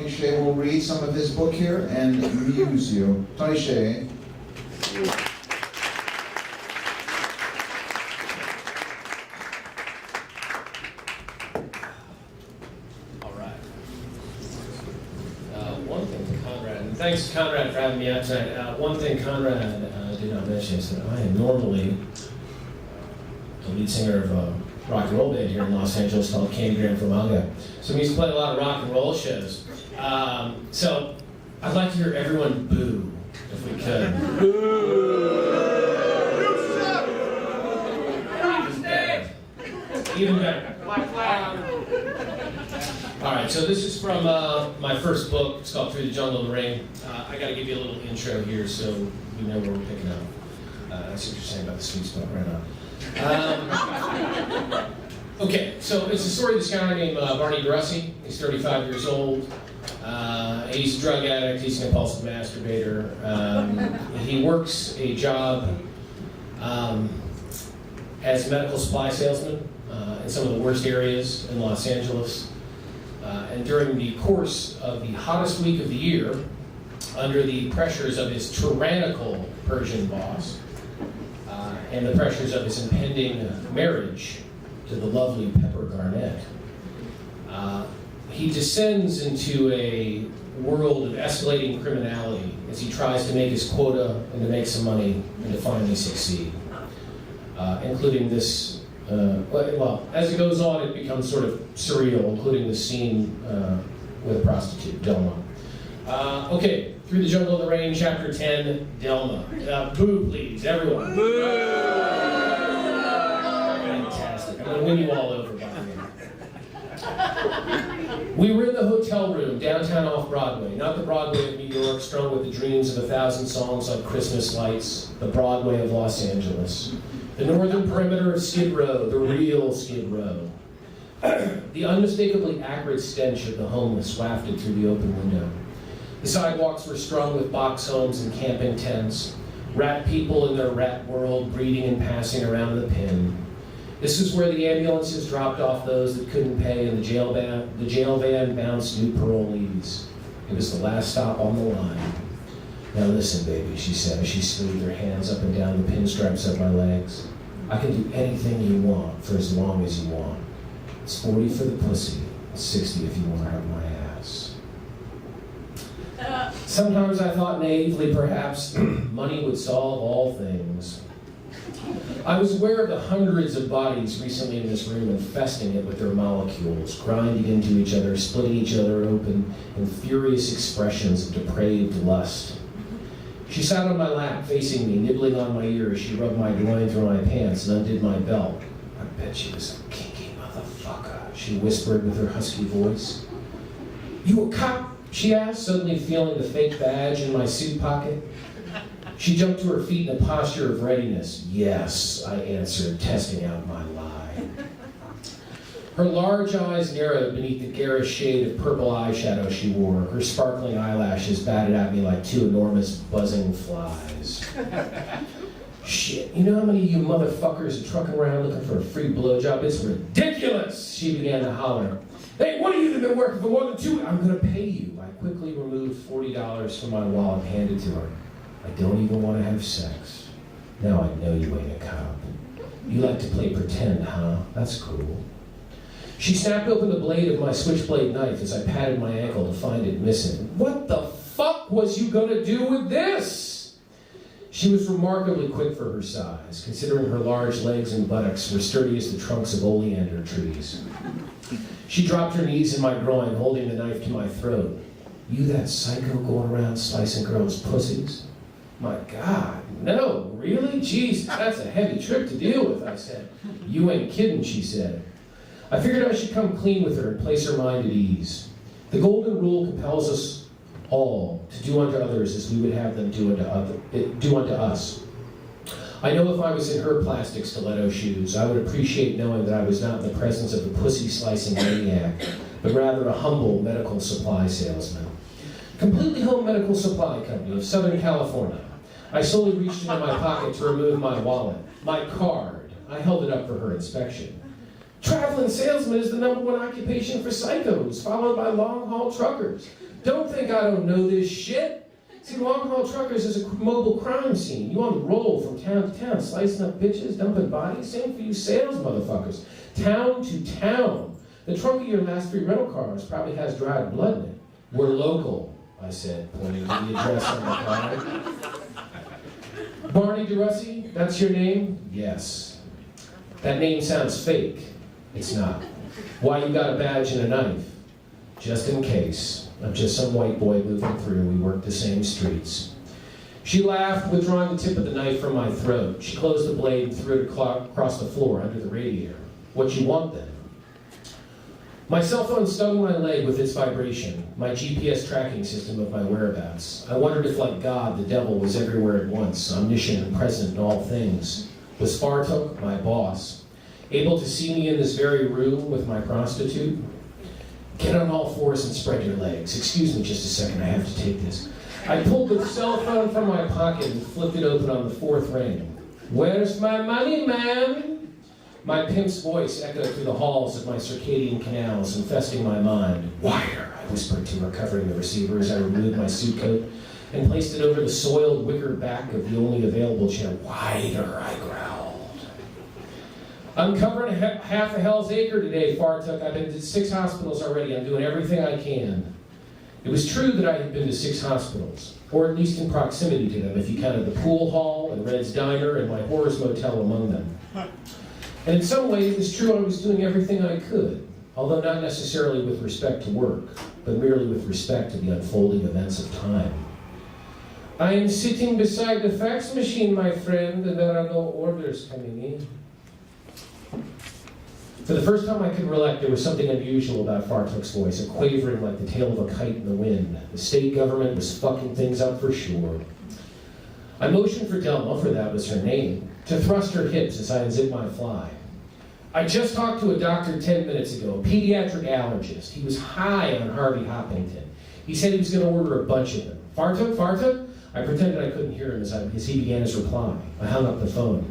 Tony Shea will read some of his book here and muse you. Tony Shea. All right. One thing to Conrad, and thanks to Conrad for having me out tonight. One thing Conrad did not mention is that I am normally the lead singer of a rock and roll band here in Los Angeles called Candygram for Manga. So we used to play a lot of rock and roll shows. So I'd like to hear everyone boo, if we could. Boo! You suck! Even better. All right, so this is from my first book. It's called Through the Jungle and the Rain. I got to give you a little intro here so you know where we're picking up. That's what you're saying about the sweet spot right now. Okay, so it's the story of this guy named Barney Grussi. He's 35 years old. He's a drug addict. He's a compulsive masturbator. He works a job as a medical supply salesman in some of the worst areas in Los Angeles. And during the course of the hottest week of the year, under the pressures of his tyrannical Persian boss, and the pressures of his impending marriage to the lovely Pepper Garnett, he descends into a world of escalating criminality as he tries to make his quota and to make some money and to finally succeed. Including this, well, as it goes on, it becomes sort of surreal, including the scene with a prostitute, Delma. Okay. Through the Jungle and the Rain, Chapter 10, Delma. Boo, please, everyone. Boo! Fantastic. I'm going to win you all over by the way. We were in the hotel room, downtown off-Broadway, not the Broadway of New York, strung with the dreams of 1,000 songs like Christmas lights, the Broadway of Los Angeles. The northern perimeter of Skid Row, the real Skid Row. The unmistakably acrid stench of the homeless wafted through the open window. The sidewalks were strung with box homes and camping tents, rat people in their rat world breeding and passing around the pin. This is where the ambulances dropped off those that couldn't pay and the jail van bounced new parolees. It was the last stop on the line. Now listen, baby, she said as she smoothed her hands up and down the pinstripes of my legs. I can do anything you want for as long as you want. It's 40 for the pussy, it's 60 if you want to have my ass. Sometimes I thought naively, perhaps, money would solve all things. I was aware of the hundreds of bodies recently in this room infesting it with their molecules, grinding into each other, splitting each other open in furious expressions of depraved lust. She sat on my lap, facing me, nibbling on my ear as she rubbed my groin through my pants and undid my belt. I bet she was a kinky motherfucker, she whispered with her husky voice. You a cop? She asked, suddenly feeling the fake badge in my suit pocket. She jumped to her feet in a posture of readiness. Yes, I answered, testing out my lie. Her large eyes narrowed beneath the garish shade of purple eyeshadow she wore. Her sparkling eyelashes batted at me like two enormous buzzing flies. Shit, you know how many of you motherfuckers are trucking around looking for a free blowjob? It's ridiculous, she began to holler. Hey, one of you that have been working for more than 2 weeks, I'm going to pay you. I quickly removed $40 from my wallet and handed to her. I don't even want to have sex. Now I know you ain't a cop. You like to play pretend, huh? That's cool. She snapped open the blade of my switchblade knife as I patted my ankle to find it missing. What the fuck was you going to do with this? She was remarkably quick for her size, considering her large legs and buttocks were sturdy as the trunks of oleander trees. She dropped her knees in my groin, holding the knife to my throat. You that psycho going around slicing girls' pussies? My God, no, really? Jeez, that's a heavy trick to deal with, I said. You ain't kidding, she said. I figured I should come clean with her and place her mind at ease. The golden rule compels us all to do unto others as we would have them do unto us. I know if I was in her plastic stiletto shoes, I would appreciate knowing that I was not in the presence of a pussy-slicing maniac, but rather a humble medical supply salesman. Completely Home Medical Supply Company of Southern California. I slowly reached into my pocket to remove my wallet, my card. I held it up for her inspection. Traveling salesman is the #1 occupation for psychos, followed by long-haul truckers. Don't think I don't know this shit. See, long-haul truckers is a mobile crime scene. You on the roll from town to town, slicing up bitches, dumping bodies. Same for you sales motherfuckers. Town to town. The trunk of your last 3 rental cars probably has dried blood in it. We're local, I said, pointing to the address on the car. Barney DeRussi, that's your name? Yes. That name sounds fake. It's not. Why you got a badge and a knife? Just in case. I'm just some white boy moving through. We work the same streets. She laughed, withdrawing the tip of the knife from my throat. She closed the blade and threw it across the floor under the radiator. What you want then? My cell phone stung my leg with its vibration, my GPS tracking system of my whereabouts. I wondered if, like God, the devil was everywhere at once, omniscient and present in all things. Was Fartuk, my boss, able to see me in this very room with my prostitute? Get on all fours and spread your legs. Excuse me just a second, I have to take this. I pulled the cell phone from my pocket and flipped it open on the 4th ring. Where's my money, ma'am? My pimp's voice echoed through the halls of my circadian canals, infesting my mind. Wire, I whispered to her, covering the receiver as I removed my suit coat and placed it over the soiled wicker back of the only available chair. Wider, I growled. I'm covering half a Hell's Acre today, Fartuk. I've been to 6 hospitals already. I'm doing everything I can. It was true that I had been to 6 hospitals, or at least in proximity to them, if you counted the pool hall and Red's Diner and my Horrors Motel among them. And in some way, it was true I was doing everything I could, although not necessarily with respect to work, but merely with respect to the unfolding events of time. I am sitting beside the fax machine, my friend, and there are no orders coming in. For the first time I could recollect, there was something unusual about Fartuk's voice, a quavering like the tail of a kite in the wind. The state government was fucking things up for sure. I motioned for Delma, for that was her name, to thrust her hips as I unzipped my fly. I just talked to a doctor 10 minutes ago, a pediatric allergist. He was high on Harvey Hoppington. He said he was going to order a bunch of them. Fartuk, Fartuk? I pretended I couldn't hear him as he began his reply. I hung up the phone.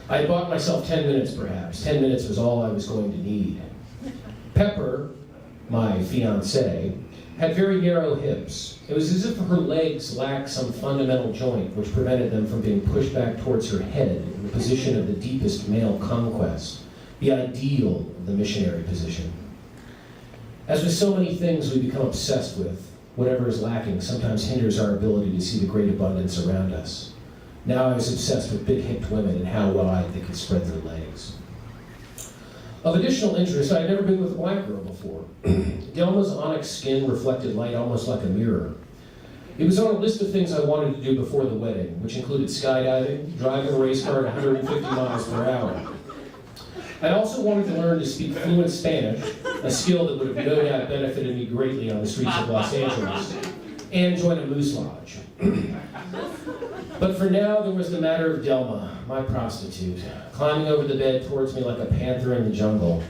I had bought myself 10 minutes perhaps. 10 minutes was all I was going to need. Pepper, my fiancée, had very narrow hips. It was as if her legs lacked some fundamental joint which prevented them from being pushed back towards her head in the position of the deepest male conquest, the ideal of the missionary position. As with so many things we become obsessed with, whatever is lacking sometimes hinders our ability to see the great abundance around us. Now I was obsessed with big-hipped women and how wide they could spread their legs. Of additional interest, I had never been with a black girl before. Delma's onyx skin reflected light almost like a mirror. It was on a list of things I wanted to do before the wedding, which included skydiving, driving a race car at 150 miles per hour. I also wanted to learn to speak fluent Spanish, a skill that would have no doubt benefited me greatly on the streets of Los Angeles, and join a moose lodge. But for now, there was the matter of Delma, my prostitute, climbing over the bed towards me like a panther in the jungle.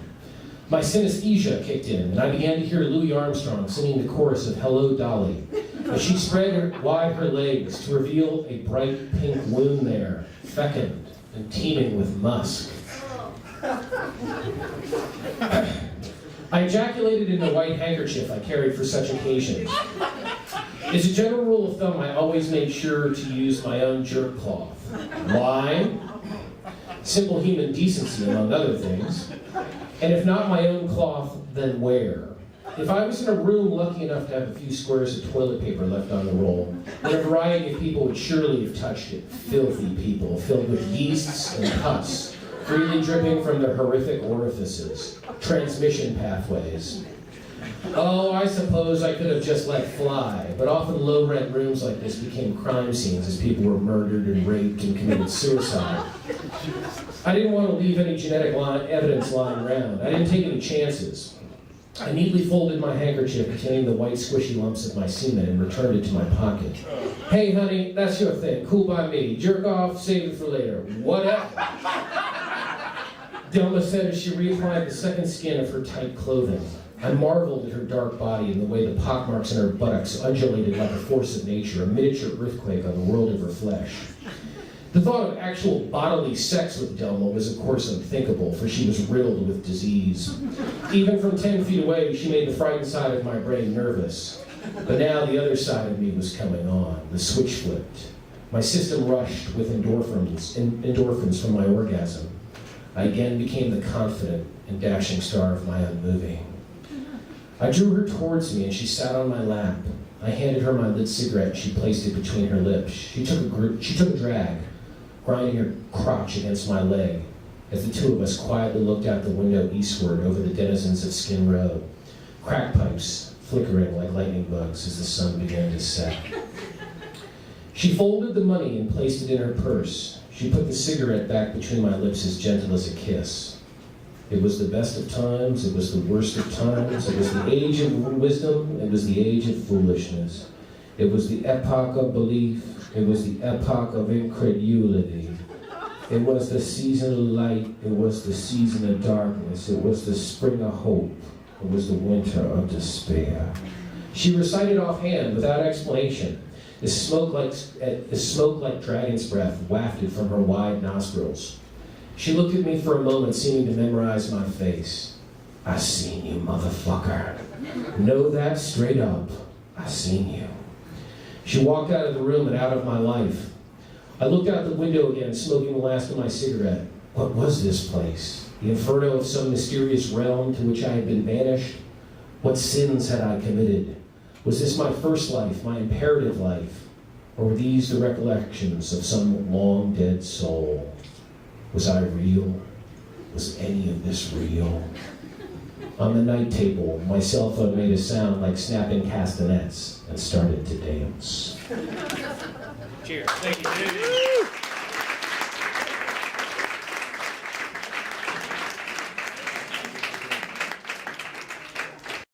My synesthesia kicked in, and I began to hear Louis Armstrong singing the chorus of Hello, Dolly, as she spread wide her legs to reveal a bright pink wound there, fecund and teeming with musk. I ejaculated in the white handkerchief I carried for such occasions. As a general rule of thumb, I always made sure to use my own jerk cloth. Why? Simple human decency, among other things. And if not my own cloth, then where? If I was in a room lucky enough to have a few squares of toilet paper left on the roll, then a variety of people would surely have touched it. Filthy people, filled with yeasts and pus, freely dripping from their horrific orifices, transmission pathways. Oh, I suppose I could have just let fly, but often low-rent rooms like this became crime scenes as people were murdered and raped and committed suicide. I didn't want to leave any genetic evidence lying around. I didn't take any chances. I neatly folded my handkerchief containing the white squishy lumps of my semen and returned it to my pocket. Hey, honey, that's your thing. Cool by me. Jerk off, save it for later. Whatever. Delma said as she reapplied the second skin of her tight clothing. I marveled at her dark body and the way the pockmarks in her buttocks undulated like a force of nature, a miniature earthquake on the world of her flesh. The thought of actual bodily sex with Delma was of course unthinkable, for she was riddled with disease. Even from 10 feet away, she made the frightened side of my brain nervous. But now the other side of me was coming on. The switch flipped. My system rushed with endorphins from my orgasm. I again became the confident and dashing star of my unmoving. I drew her towards me and she sat on my lap. I handed her my lit cigarette and she placed it between her lips. She took a drag, grinding her crotch against my leg, as the two of us quietly looked out the window eastward over the denizens of Skin Row, crack pipes flickering like lightning bugs as the sun began to set. She folded the money and placed it in her purse. She put the cigarette back between my lips as gentle as a kiss. It was the best of times, it was the worst of times, it was the age of wisdom, it was the age of foolishness. It was the epoch of belief, it was the epoch of incredulity. It was the season of light, it was the season of darkness, it was the spring of hope, it was the winter of despair. She recited offhand, without explanation. The smoke like dragon's breath wafted from her wide nostrils. She looked at me for a moment, seeming to memorize my face. I seen you, motherfucker. Know that straight up. I seen you. She walked out of the room and out of my life. I looked out the window again, smoking the last of my cigarette. What was this place? The inferno of some mysterious realm to which I had been banished? What sins had I committed? Was this my first life, my imperative life? Or were these the recollections of some long-dead soul? Was I real? Was any of this real? On the night table, my cell phone made a sound like snapping castanets and started to dance. Cheers. Thank you, David.